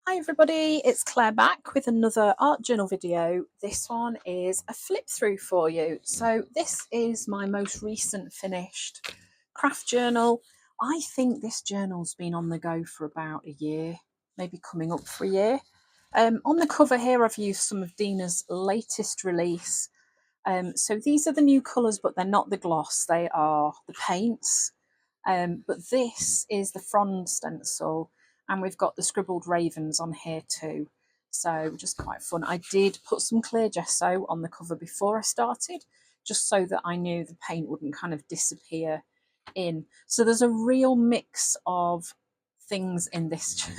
Hi everybody, it's Claire back with another art journal video. This one is a flip through for you. So this is my most recent finished craft journal. I think this journal's been on the go for about a year, maybe coming up for a year. On the cover here I've used some of Dina's latest release. So these are the new colours, but they're not the gloss, they are the paints. But this is the frond stencil, and we've got the scribbled ravens on here too, so just quite fun. I did put some clear gesso on the cover before I started, just so that I knew the paint wouldn't kind of disappear in. So there's a real mix of things in this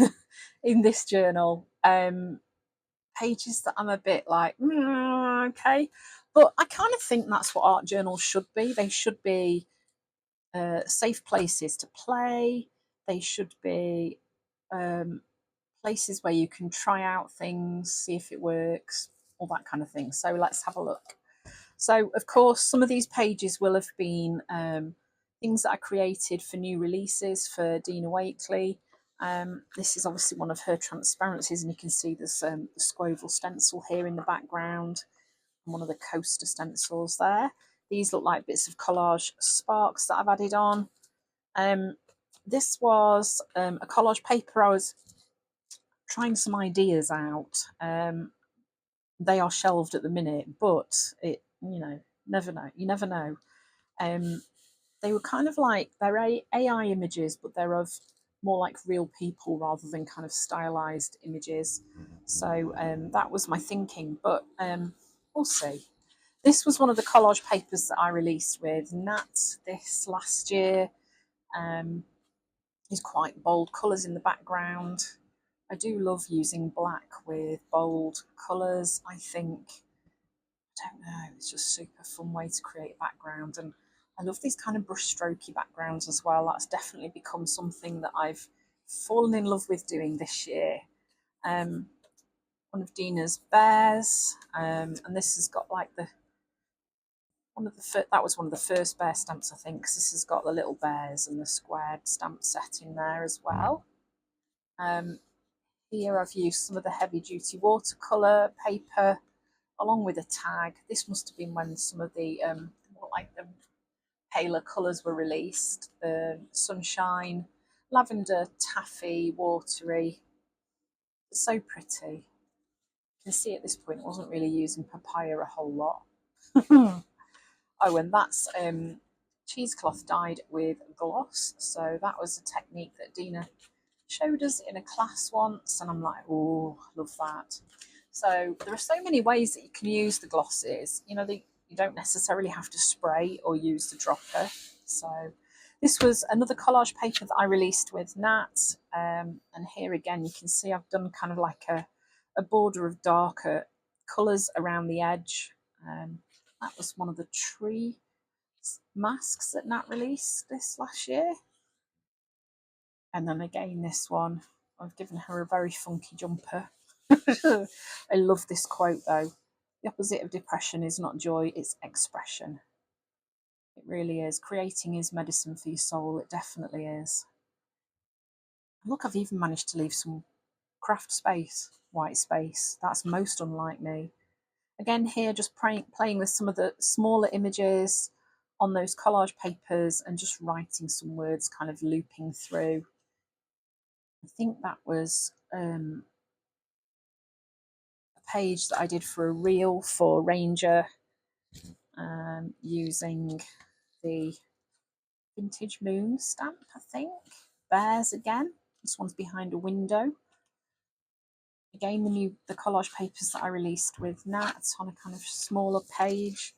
in this journal. Pages that I'm a bit like, okay, but I kind of think that's what art journals should be. They should be safe places to play. They should be places where you can try out things, see if it works, all that kind of thing. So let's have a look. So, of course, some of these pages will have been things that I created for new releases for Dina Wakley. This is obviously one of her transparencies, and you can see there's the Squoval stencil here in the background, and one of the coaster stencils there. These look like bits of collage sparks that I've added on. This was a collage paper. I was trying some ideas out. They are shelved at the minute, but never know. You never know. They were kind of like, they're AI images, but they're of more like real people rather than kind of stylized images. So that was my thinking, but we'll see. This was one of the collage papers that I released with Nat this last year. Is quite bold colours in the background. I do love using black with bold colours. I think, I don't know, it's just a super fun way to create a background. And I love these kind of brush strokey backgrounds as well. That's definitely become something that I've fallen in love with doing this year. One of Dina's bears, and this has got like the that was one of the first bear stamps, I think, because this has got the little bears and the squared stamp set in there as well. Here I've used some of the heavy duty watercolour paper along with a tag. This must have been when some of the like the paler colours were released. The sunshine, lavender, taffy, watery. It's so pretty. You can see at this point I wasn't really using papaya a whole lot. Oh, and that's cheesecloth dyed with gloss. So that was a technique that Dina showed us in a class once, and I'm like, oh, love that. So there are so many ways that you can use the glosses. You don't necessarily have to spray or use the dropper. So this was another collage paper that I released with Nat, and here again you can see I've done kind of like a border of darker colours around the edge. That was one of the tree masks that Nat released this last year. And then again, this one, I've given her a very funky jumper. I love this quote though. The opposite of depression is not joy, it's expression. It really is. Creating is medicine for your soul. It definitely is. Look, I've even managed to leave some craft space, white space. That's most unlike me. Again, here, just playing with some of the smaller images on those collage papers and just writing some words, kind of looping through. I think that was a page that I did for a reel for Ranger, using the Vintage Moon stamp, I think. Bears again. This one's behind a window. Again, the collage papers that I released with Nat on a kind of smaller page.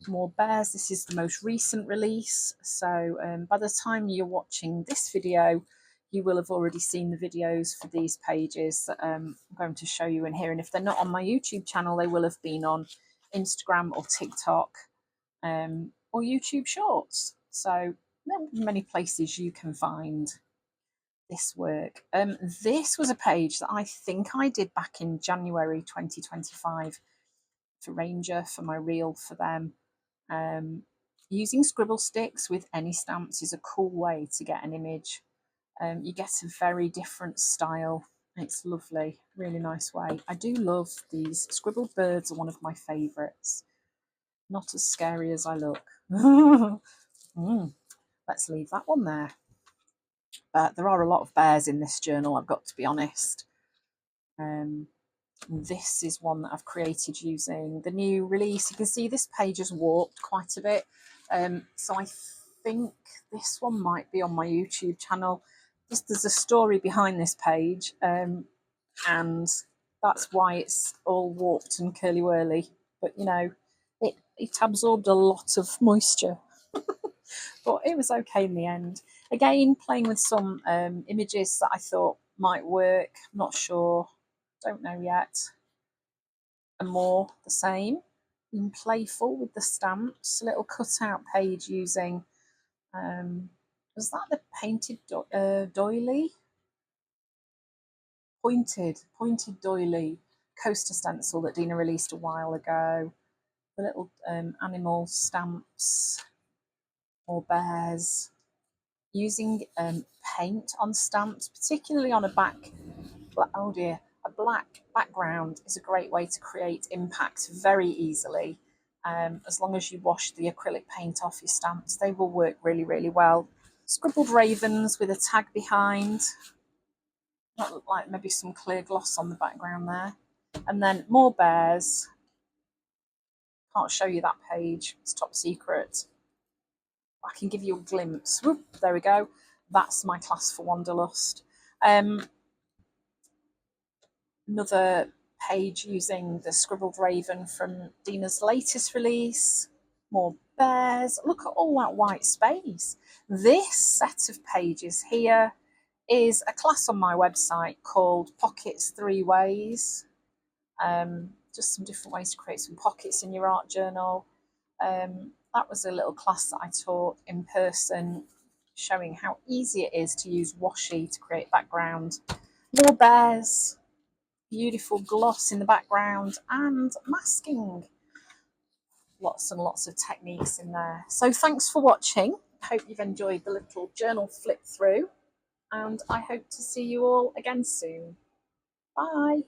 More bears. This is the most recent release. So by the time you're watching this video, you will have already seen the videos for these pages that I'm going to show you in here. And if they're not on my YouTube channel, they will have been on Instagram or TikTok or YouTube Shorts. So there are many places you can find this work. This was a page that I think I did back in January 2025 for Ranger, for my reel for them. Using scribble sticks with any stamps is a cool way to get an image. You get a very different style, It's lovely, really nice way. I do love these. Scribbled birds are one of my favourites. Not as scary as I look. Let's leave that one there. But there are a lot of bears in this journal, I've got to be honest. This is one that I've created using the new release. You can see this page has warped quite a bit. So I think this one might be on my YouTube channel. There's a story behind this page, and that's why it's all warped and curly-whirly. But, you know, it absorbed a lot of moisture. But it was okay in the end. Again, playing with some images that I thought might work. Not sure. Don't know yet. And more the same. Being playful with the stamps. A little cutout page using, was that the painted doily? Pointed doily coaster stencil that Dina released a while ago. The little animal stamps, or bears. Using paint on stamps, particularly on a black background, is a great way to create impact very easily. As long as you wash the acrylic paint off your stamps, they will work really, really well. Scribbled ravens with a tag behind. That looked like maybe some clear gloss on the background there. And then more bears. Can't show you that page, it's top secret. I can give you a glimpse. Whoop, there we go. That's my class for Wanderlust. Another page using the Scribbled Raven from Dina's latest release. More bears. Look at all that white space. This set of pages here is a class on my website called Pockets 3 Ways. Just some different ways to create some pockets in your art journal. That was a little class that I taught in person, showing how easy it is to use washi to create background. More bears, beautiful gloss in the background, and masking. Lots and lots of techniques in there. So thanks for watching. Hope you've enjoyed the little journal flip through, and I hope to see you all again soon. Bye.